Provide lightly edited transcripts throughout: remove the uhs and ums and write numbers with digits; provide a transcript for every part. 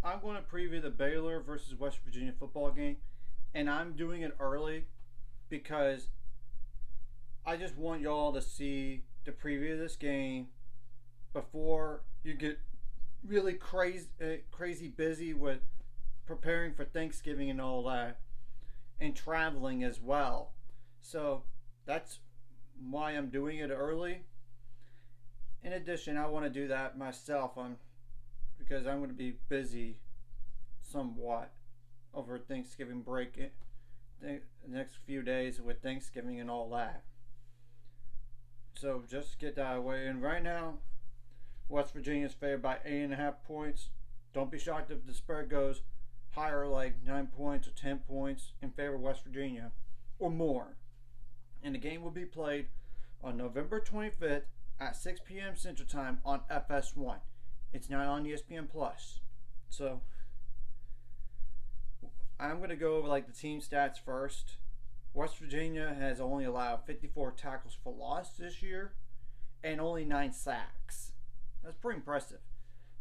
I'm going to preview the Baylor versus West Virginia football game, and I'm doing it early because I just want y'all to see the preview of this game before you get really crazy busy with preparing for Thanksgiving and all that, and traveling as well. So that's why I'm doing it early. In addition, I want to do that myself because I'm going to be busy somewhat over Thanksgiving break the next few days with Thanksgiving and all that. So just get that away. And right now, West Virginia is favored by 8.5 points. Don't be shocked if the spread goes higher, like 9 points or 10 points in favor of West Virginia or more. And the game will be played on November 25th at 6 p.m. Central Time on FS1. It's not on ESPN Plus. So I'm going to go over the team stats first. West Virginia has only allowed 54 tackles for loss this year and only 9 sacks. That's pretty impressive.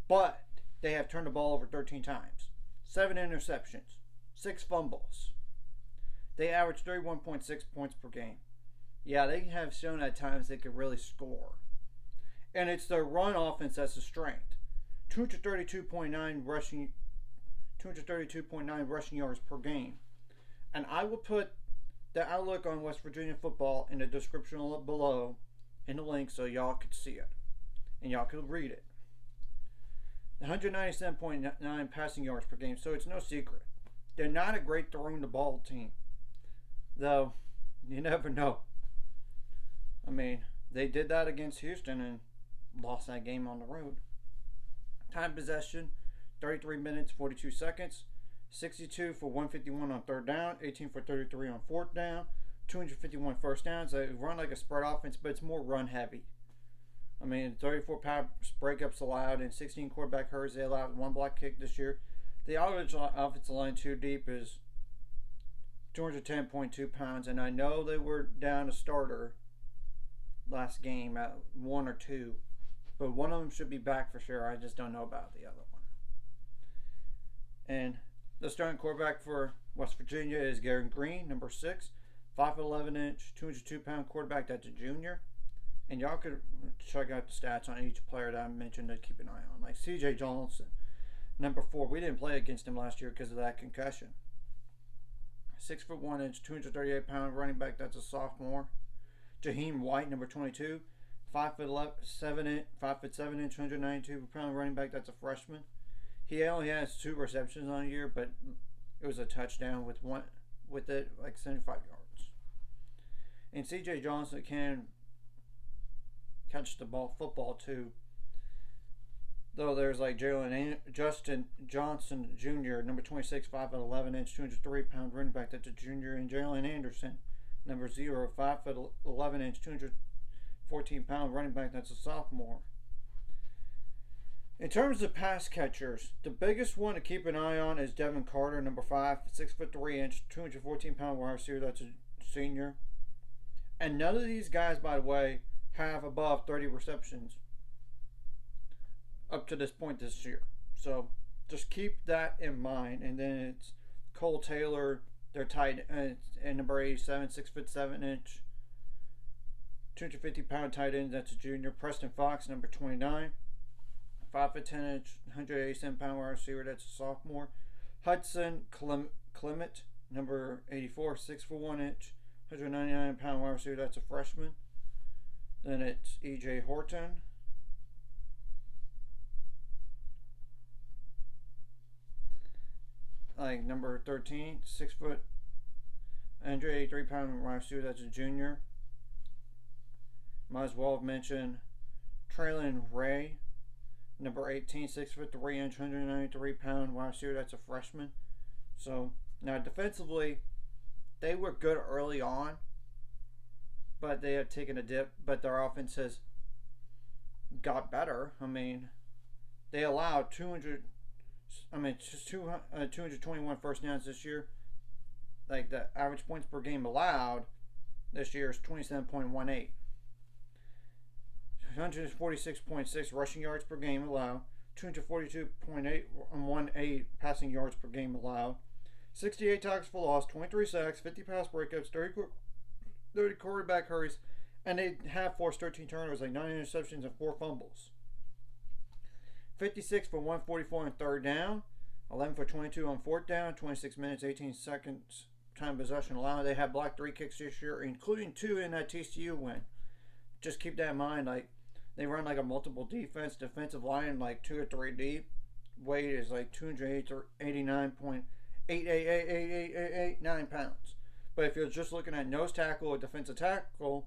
But they have turned the ball over 13 times, 7 interceptions, 6 fumbles. They average 31.6 points per game. Yeah, they have shown at times they could really score. And it's their run offense that's a strength. 232.9 rushing yards per game. And I will put the outlook on West Virginia football in the description below in the link so y'all could see it and y'all could read it. 197.9 passing yards per game, so it's no secret. They're not a great throwing the ball team, though you never know. I mean, they did that against Houston and lost that game on the road. Time possession, 33 minutes, 42 seconds. 62 for 151 on third down, 18 for 33 on fourth down, 251 first downs. They run like a spread offense, but it's more run heavy. I mean, 34 pass breakups allowed and 16 quarterback hurries. They allowed 1 block kick this year. The average offensive line too deep is 210.2 pounds, and I know they were down a starter last game at 1 or 2, but one of them should be back for sure. I just don't know about the other one. And the starting quarterback for West Virginia is Garrett Green, number 6, 5'11" 202-pound quarterback. That's a junior. And y'all could check out the stats on each player that I mentioned to keep an eye on. Like CJ Johnson, number 4. We didn't play against him last year because of that concussion. 6'1", 238-pound running back. That's a sophomore. Jaheim White, number 22, 5'7", 292-pound running back. That's a freshman. He only has 2 receptions on a year, but it was a touchdown with it, like 75 yards. And C.J. Johnson can catch the football too. Though there's like Justin Johnson Jr., number 26, 5'11", 203-pound running back. That's a junior. And Jalen Anderson, number 0, 5'11", 214-pound running back. That's a sophomore. In terms of pass catchers, the biggest one to keep an eye on is Devin Carter, number 5, 6'3", 214-pound wide receiver. That's a senior. And none of these guys, by the way, have above 30 receptions up to this point this year. So just keep that in mind. And then it's Cole Taylor, their tight end, and number 87, 6'7", 250-pound tight end. That's a junior. Preston Fox, number 29. 5'10", 187-pound wide receiver. That's a sophomore. Hudson Clement, number 84, 6'1", 199-pound wide receiver. That's a freshman. Then it's E.J. Horton. Number 13, 6 foot, 183-pound wide receiver. That's a junior. Might as well have mentioned Traylon Ray, number 18, 6'3", 193-pound wide receiver. That's a freshman. So now defensively, they were good early on, but they have taken a dip. But their offense has got better. I mean, they allowed 221 first downs this year. Like the average points per game allowed this year is 27.18. 146.6 rushing yards per game allowed, 242.8 passing yards per game allowed. 68 tackles for loss, 23 sacks, 50 pass breakups, 30 quarterback hurries, and they have forced 13 turnovers, like 9 interceptions and 4 fumbles. 56 for 144 on third down, 11 for 22 on fourth down, 26 minutes, 18 seconds time possession allowed. They have blocked 3 kicks this year, including 2 in that TCU win. Just keep that in mind. Like, they run like a multiple defensive line, like 2 or 3 deep. Weight is like 289.8888889 pounds. But if you're just looking at nose tackle or defensive tackle,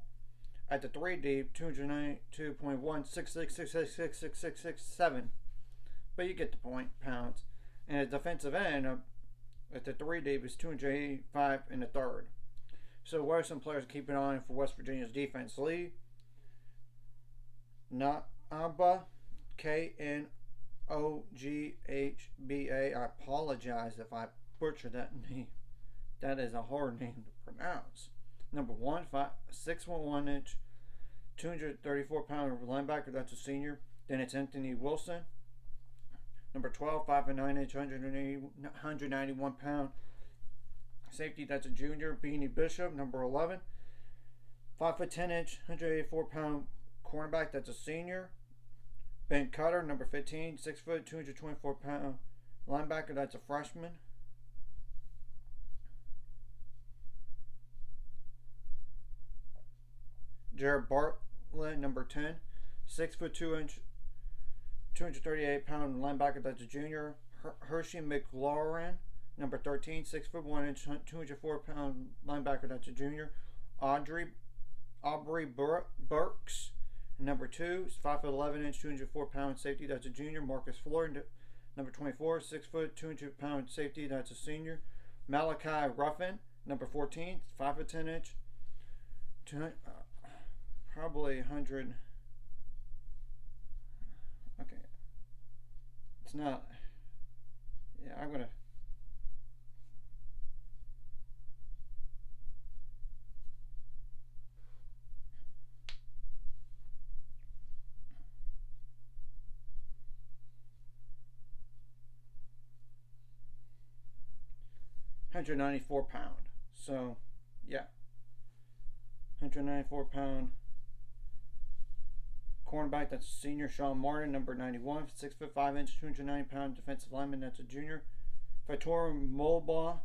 at the 3 deep, 292.166666667. But you get the point, pounds. And at defensive end, at the 3 deep is 285 in the third. So what are some players to keep an eye on for West Virginia's defense? Lee Knogba, Knoghba. I apologize if I butchered that name. That is a hard name to pronounce. Number 1, 6'1" inch, 234-pound linebacker. That's a senior. Then it's Anthony Wilson. Number 12, 5'9" inch, 191-pound safety. That's a junior. Beanie Bishop. Number 11, 5'10" inch, 184-pound cornerback. That's a senior. Ben Cutter. Number 15, 6 foot, 224-pound linebacker. That's a freshman. Jared Bartlett, number 10, 6 foot 2 inch, 238-pound linebacker. That's a junior. Hershey McLaurin, number 13, 6 foot 1 inch, 204-pound linebacker. That's a junior. Aubrey Burks, number 2, 5 foot 11 inch, 204-pound safety. That's a junior. Marcus Floyd, number 24, 6 foot 200-pound safety. That's a senior. Malachi Ruffin, number 14, 5 foot 10 inch, probably 100. Okay. It's not. Yeah, I'm going to. £194. So, yeah. 194-pound cornerback. That's a senior. Sean Martin, number 91, 6 foot 5 inch, 290-pound defensive lineman. That's a junior. Fator Mulba,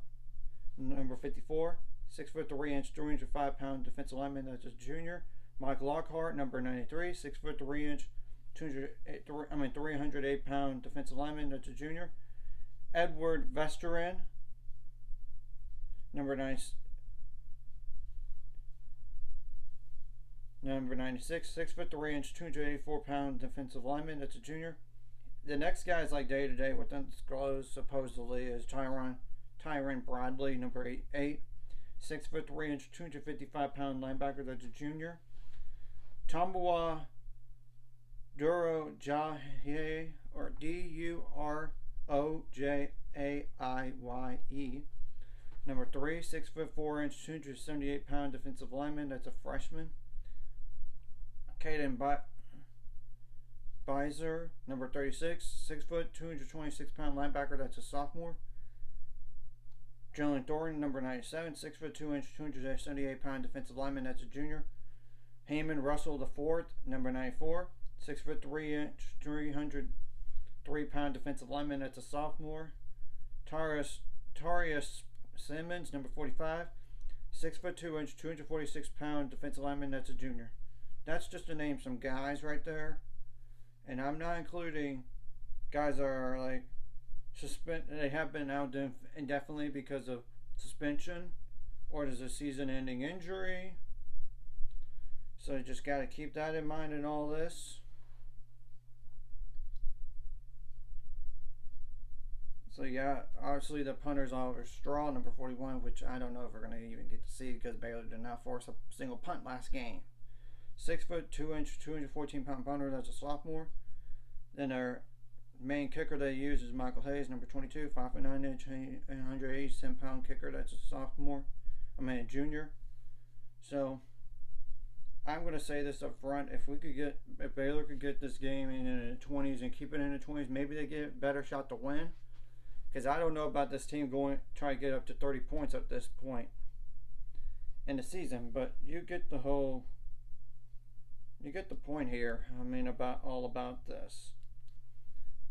number 54, 6 foot 3 inch, 305-pound defensive lineman. That's a junior. Mike Lockhart, number 93, 6 foot 3 inch, 308-pound defensive lineman. That's a junior. Edward Vesterin, number 96, 6 foot 3 inch, 284-pound defensive lineman. That's a junior. The next guy is like day to day. What's undisclosed supposedly is Tyron Bradley, number 8, 6 foot 3 inch, 255-pound linebacker. That's a junior. Tambawa Duro Jaye, or Durojaiye, number 3, 6 foot 4 inch, 278-pound defensive lineman. That's a freshman. Caden Beiser, number 36, 6 foot, 226-pound linebacker. That's a sophomore. Jalen Thornton, number 97, 6 foot 2 inch, 278-pound defensive lineman. That's a junior. Heyman Russell IV, number 94, 6 foot 3 inch, 303-pound defensive lineman. That's a sophomore. Tarius Simmons, number 45, 6 foot 2 inch, 246-pound defensive lineman. That's a junior. That's just to name some guys right there. And I'm not including guys that are like they have been out indefinitely because of suspension or there's a season-ending injury. So you just got to keep that in mind in all this. So yeah, obviously the punter's Oliver Straw, number 41, which I don't know if we're going to even get to see because Baylor did not force a single punt last game. 6 foot 2 inch, 214-pound punter. That's a sophomore. Then our main kicker they use is Michael Hayes, number 22, 5 foot 9 inch, 187-pound kicker. That's a junior. So I'm going to say this up front. If Baylor could get this game in the 20s and keep it in the 20s, maybe they get a better shot to win. Because I don't know about this team trying to get up to 30 points at this point in the season. But you get the point here. I mean, about this.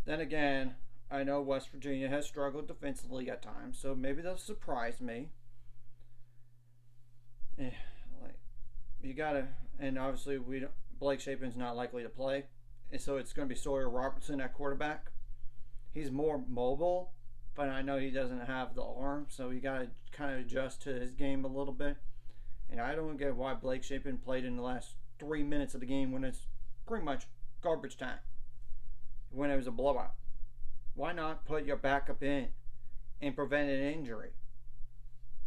Then again, I know West Virginia has struggled defensively at times, so maybe they'll surprise me. You gotta, and obviously Blake Shapen's not likely to play, and so it's going to be Sawyer Robertson at quarterback. He's more mobile, but I know he doesn't have the arm, so you got to kind of adjust to his game a little bit. And I don't get why Blake Shapen played in the last 3 minutes of the game when it's pretty much garbage time, when it was a blowout. Why not put your backup in and prevent an injury?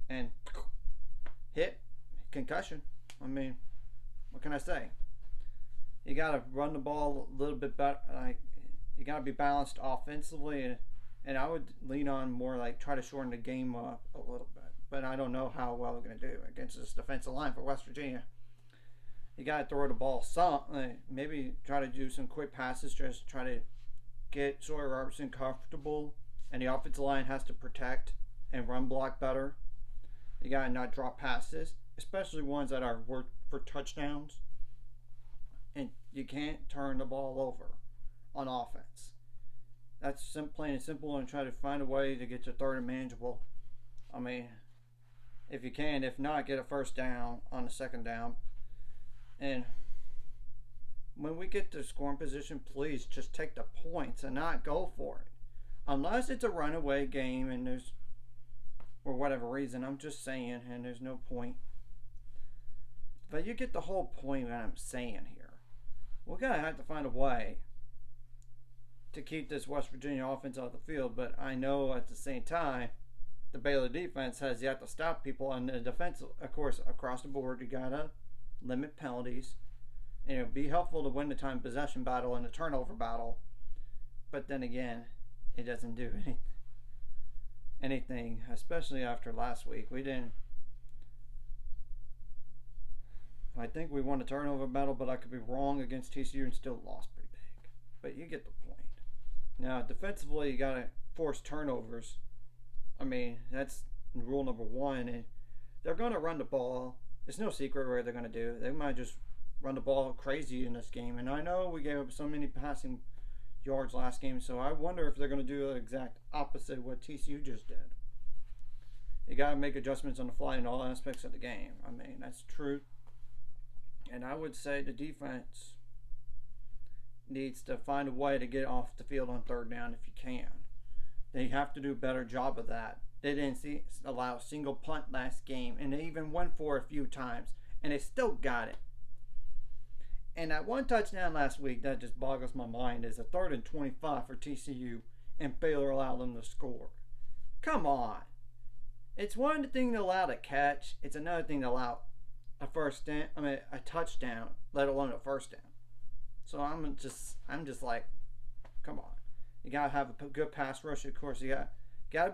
And hit concussion. I mean, what can I say? You got to run the ball a little bit better. You got to be balanced offensively, and I would lean on more try to shorten the game up a little bit. But I don't know how well they're going to do against this defensive line for West Virginia. You got to throw the ball some. Maybe try to do some quick passes, just try to get Sawyer Robertson comfortable, and the offensive line has to protect and run block better. You got to not drop passes, especially ones that are worth for touchdowns. And you can't turn the ball over on offense. That's plain and simple, and try to find a way to get to third and manageable. I mean, if you can. If not, get a first down on the second down. And when we get to scoring position, please just take the points and not go for it. Unless it's a runaway game and there's, for whatever reason, I'm just saying, and there's no point. But you get the whole point of what I'm saying here. We're going to have to find a way to keep this West Virginia offense off the field, but I know at the same time, the Baylor defense has yet to stop people. And the defense, of course, across the board, you got to limit penalties. And it would be helpful to win the time possession battle and the turnover battle. But then again, it doesn't do anything, especially after last week. I think we won a turnover battle, but I could be wrong against TCU and still lost pretty big. But you get the point. Now, defensively, you got to force turnovers. I mean, that's rule number one. And they're going to run the ball. It's no secret what they're going to do. They might just run the ball crazy in this game. And I know we gave up so many passing yards last game, so I wonder if they're going to do the exact opposite of what TCU just did. You got to make adjustments on the fly in all aspects of the game. I mean, that's true. And I would say the defense needs to find a way to get off the field on third down if you can. They have to do a better job of that. They didn't allow a single punt last game, and they even went for it a few times, and they still got it. And that one touchdown last week that just boggles my mind is a 3rd and 25 for TCU, and Baylor allowed them to score. Come on. It's one thing to allow to catch. It's another thing to allow a touchdown, let alone a first down. So I'm just like, come on. You gotta have a good pass rush. Of course, you gotta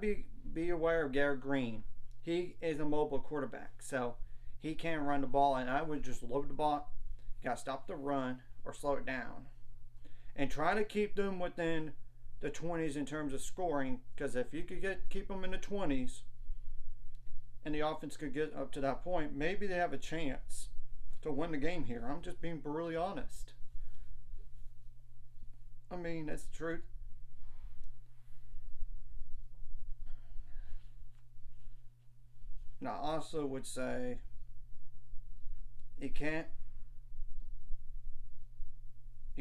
be aware of Garrett Green. He is a mobile quarterback, so he can run the ball. And I would just load the ball. You gotta stop the run or slow it down, and try to keep them within the 20s in terms of scoring. Because if you could keep them in the 20s, and the offense could get up to that point, maybe they have a chance to win the game here. I'm just being brutally honest. I mean, that's the truth. Now, I also would say you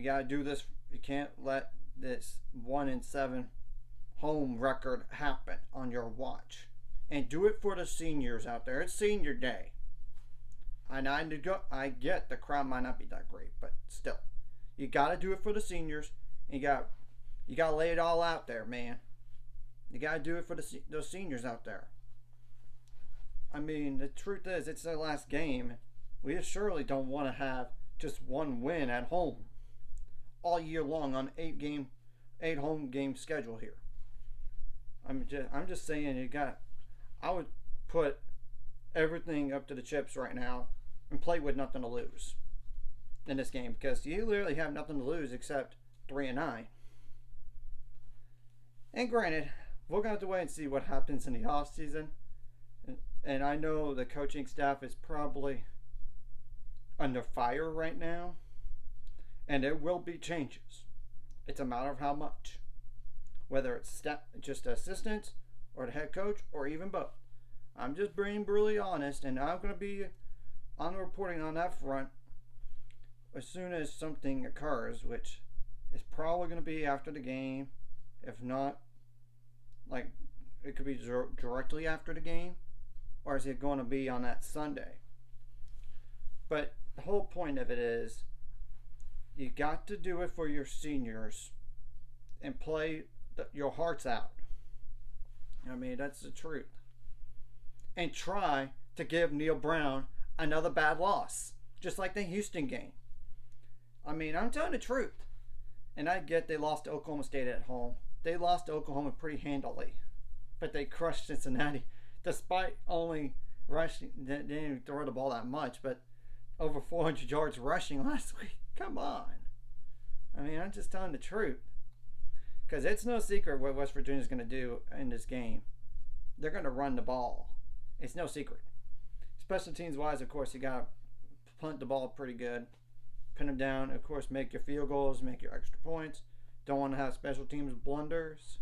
gotta do this. You can't let this 1-7 home record happen on your watch. And do it for the seniors out there. It's senior day. And I get the crowd might not be that great, but still. You got to do it for the seniors. And you got to lay it all out there, man. You got to do it for those seniors out there. I mean, the truth is, it's their last game. We surely don't want to have just one win at home all year long on 8 home game schedule here. I'm just saying I would put everything up to the chips right now and play with nothing to lose. in this game because you literally have nothing to lose except 3-9. And granted, we're going to have to wait and see what happens in the offseason. And I know the coaching staff is probably under fire right now. And there will be changes. It's a matter of how much. Whether it's just assistants or the head coach or even both. I'm just being brutally honest, and I'm going to be on the reporting on that front as soon as something occurs, which is probably going to be after the game. If not, like, it could be directly after the game, or is it going to be on that Sunday? But the whole point of it is you got to do it for your seniors and play your hearts out. I mean, that's the truth. And try to give Neil Brown another bad loss, just like the Houston game. I mean, I'm telling the truth. And I get they lost to Oklahoma State at home. They lost to Oklahoma pretty handily. But they crushed Cincinnati, despite only rushing. They didn't even throw the ball that much, but over 400 yards rushing last week. Come on. I mean, I'm just telling the truth. Because it's no secret what West Virginia is going to do in this game. They're going to run the ball. It's no secret. Special teams wise, of course, you got to punt the ball pretty good. Pin them down. Of course, make your field goals, make your extra points. Don't want to have special teams blunders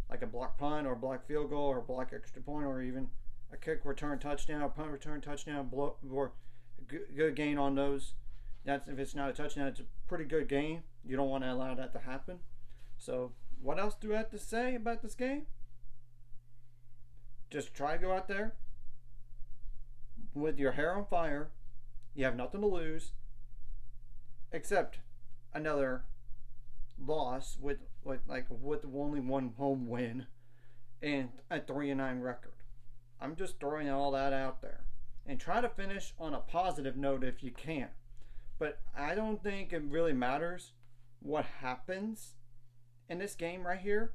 like a block punt or a block field goal or a block extra point or even a kick return touchdown, a punt return touchdown, or a good gain on those. That's if it's not a touchdown, it's a pretty good gain. You don't want to allow that to happen. So, what else do I have to say about this game? Just try to go out there with your hair on fire. You have nothing to lose except another loss with only one home win and a 3-9 record. I'm just throwing all that out there. And try to finish on a positive note if you can. But I don't think it really matters what happens in this game right here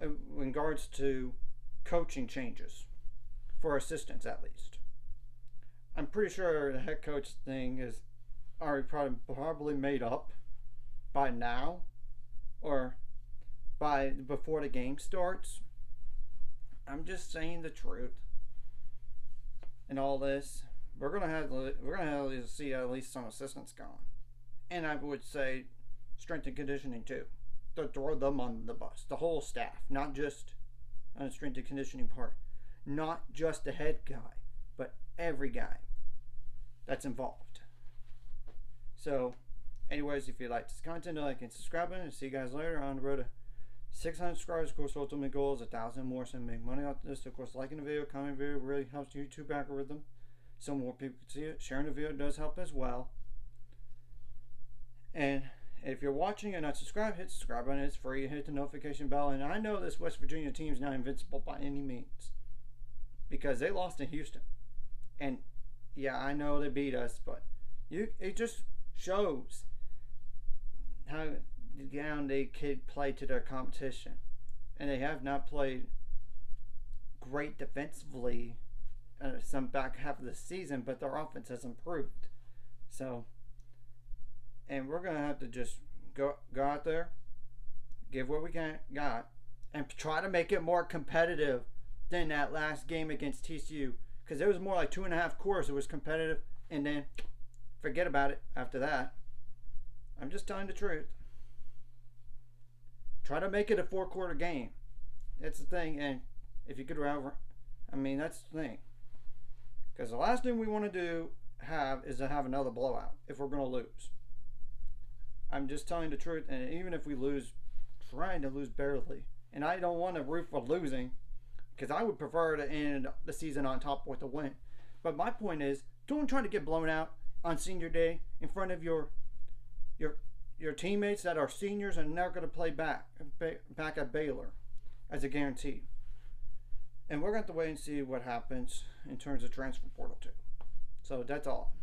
in regards to coaching changes for assistants, at least. I'm pretty sure the head coach thing is already probably made up by now or by before the game starts. I'm just saying the truth. In all this, we're gonna have to see at least some assistants gone, and I would say strength and conditioning too. To throw them on the bus, the whole staff, not just on the strength and conditioning part, not just the head guy, but every guy that's involved. So, anyways, if you like this content, like and subscribe, and see you guys later on the road to 600 subscribers. Of course, ultimate goal is 1,000 more, so make money off this. Of course, liking the video, commenting the video really helps the YouTube algorithm, so more people can see it. Sharing the video does help as well. And if you're watching and not subscribed, hit the subscribe button. It's free. Hit the notification bell. And I know this West Virginia team is not invincible by any means because they lost to Houston. And yeah, I know they beat us, but it just shows how down they could play to their competition. And they have not played great defensively some back half of the season, but their offense has improved. So, and we're going to have to just go out there, give what we got, and try to make it more competitive than that last game against TCU. Because it was more like 2.5 quarters. It was competitive, and then forget about it after that. I'm just telling the truth. Try to make it a 4-quarter game. That's the thing. And if you could that's the thing. Because the last thing we want to is to have another blowout if we're going to lose. I'm just telling the truth. And even if we lose, trying to lose barely. And I don't want to root for losing, because I would prefer to end the season on top with a win. But my point is, don't try to get blown out on senior day in front of your teammates that are seniors and they're going to play back at Baylor as a guarantee. And we're going to have to wait and see what happens in terms of transfer portal too. So that's all.